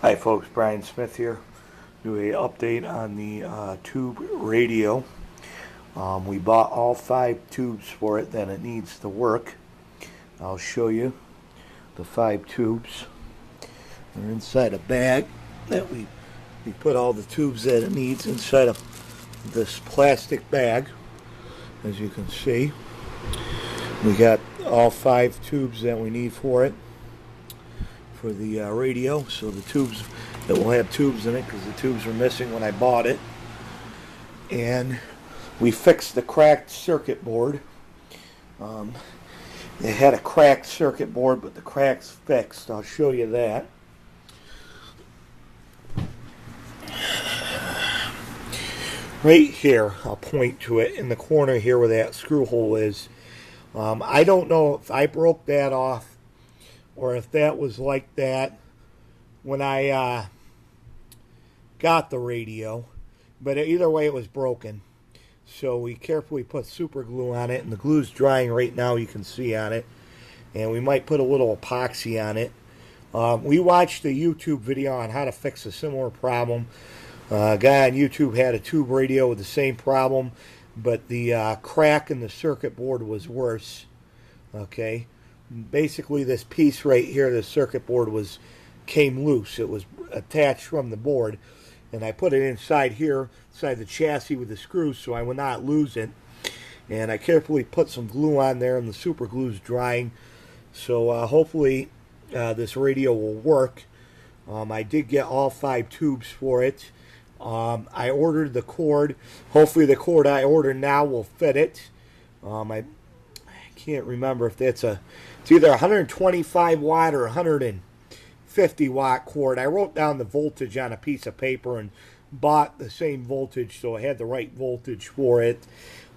Hi folks, Brian Smith here. Do a update on the tube radio. We bought all 5 tubes for it that it needs to work. I'll show you the 5 tubes. They're inside a bag that we put all the tubes that it needs inside of this plastic bag. As you can see, we got all 5 tubes that we need for it. For the radio, so the tubes, it will have tubes in it because the tubes were missing when I bought it. And we fixed the cracked circuit board. It had a cracked circuit board, but the crack's fixed. I'll show you that. Right here, I'll point to it in the corner here where that screw hole is. I don't know if I broke that off or if that was like that when I got the radio, but either way it was broken. So we carefully put super glue on it, and the glue's drying right now, you can see on it, and we might put a little epoxy on it. We watched a YouTube video on how to fix a similar problem. A guy on YouTube had a tube radio with the same problem, but the crack in the circuit board was worse. Okay. Basically, this piece right here, the circuit board came loose. It was attached from the board, and I put it inside here, inside the chassis with the screws, so I would not lose it. And I carefully put some glue on there, and the super glue's drying. So hopefully this radio will work. I did get all 5 tubes for it. I ordered the cord. Hopefully the cord I ordered now will fit it. I can't remember if it's either 125 watt or 150 watt cord. I wrote down the voltage on a piece of paper and bought the same voltage, so I had the right voltage for it.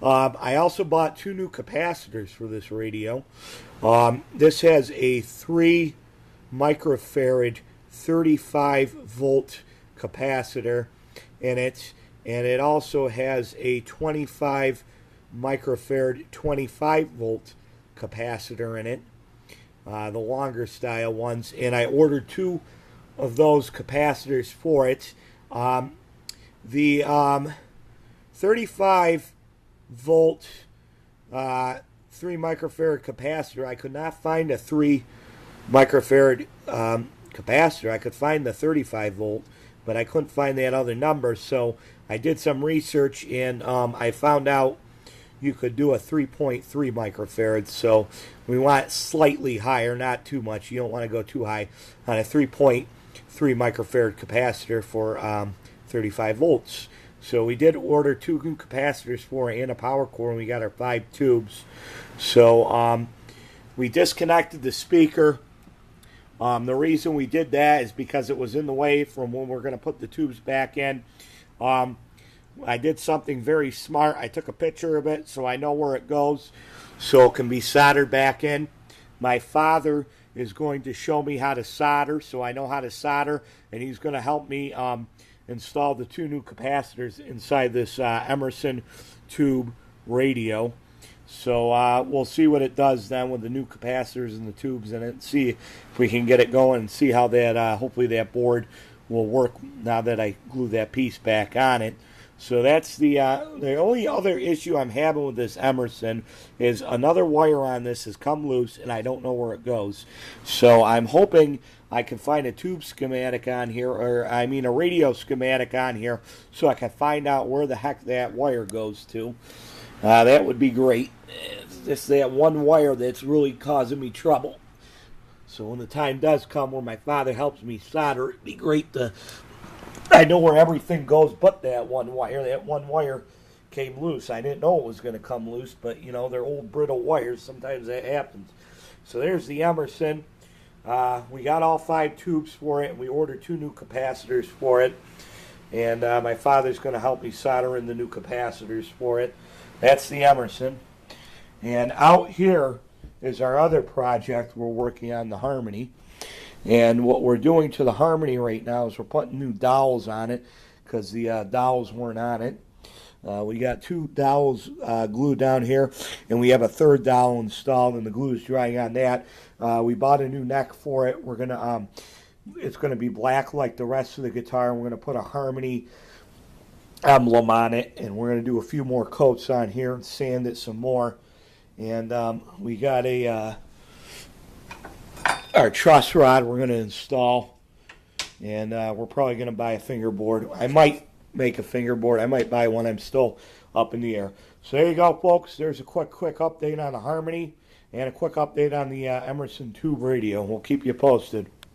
I also bought 2 new capacitors for this radio. This has a 3 microfarad 35 volt capacitor in it, and it also has a 25 microfarad 25 volt capacitor in it, the longer style ones, and I ordered 2 of those capacitors for it. The 35 volt 3 microfarad capacitor, I could not find a 3 microfarad capacitor. I could find the 35 volt, but I couldn't find that other number, so I did some research, and I found out you could do a 3.3 microfarad, so we want slightly higher, not too much. You don't want to go too high on a 3.3 microfarad capacitor for 35 volts. So we did order 2 new capacitors for it and a power cord, and we got our 5 tubes. So we disconnected the speaker. The reason we did that is because it was in the way from when we're going to put the tubes back in. I did something very smart. I took a picture of it so I know where it goes, so it can be soldered back in. My father is going to show me how to solder, so I know how to solder, and he's going to help me install the 2 new capacitors inside this Emerson tube radio. So we'll see what it does then with the new capacitors and the tubes in it, and see if we can get it going, and see how that hopefully that board will work now that I glue that piece back on it. So that's the only other issue I'm having with this Emerson is another wire on this has come loose, and I don't know where it goes. So I'm hoping I can find a tube schematic on here, or I mean a radio schematic on here, so I can find out where the heck that wire goes to. That would be great. It's just that one wire that's really causing me trouble. So when the time does come where my father helps me solder, it'd be great to... I know where everything goes but that one wire. That one wire came loose. I didn't know it was going to come loose, but, you know, they're old brittle wires. Sometimes that happens. So there's the Emerson. We got all 5 tubes for it, and we ordered 2 new capacitors for it. And my father's going to help me solder in the new capacitors for it. That's the Emerson. And out here is our other project we're working on, the Harmony. And what we're doing to the Harmony right now is we're putting new dowels on it because the dowels weren't on it. We got 2 dowels glued down here, and we have a 3rd dowel installed, and the glue is drying on that. We bought a new neck for it. We're going to It's going to be black like the rest of the guitar. We're going to put a Harmony emblem on it, and we're going to do a few more coats on here and sand it some more. And we got our truss rod we're going to install, and we're probably going to buy a fingerboard. I might make a fingerboard. I might buy one. I'm still up in the air. So there you go, folks. There's a quick update on the Harmony and a quick update on the Emerson tube radio. We'll keep you posted.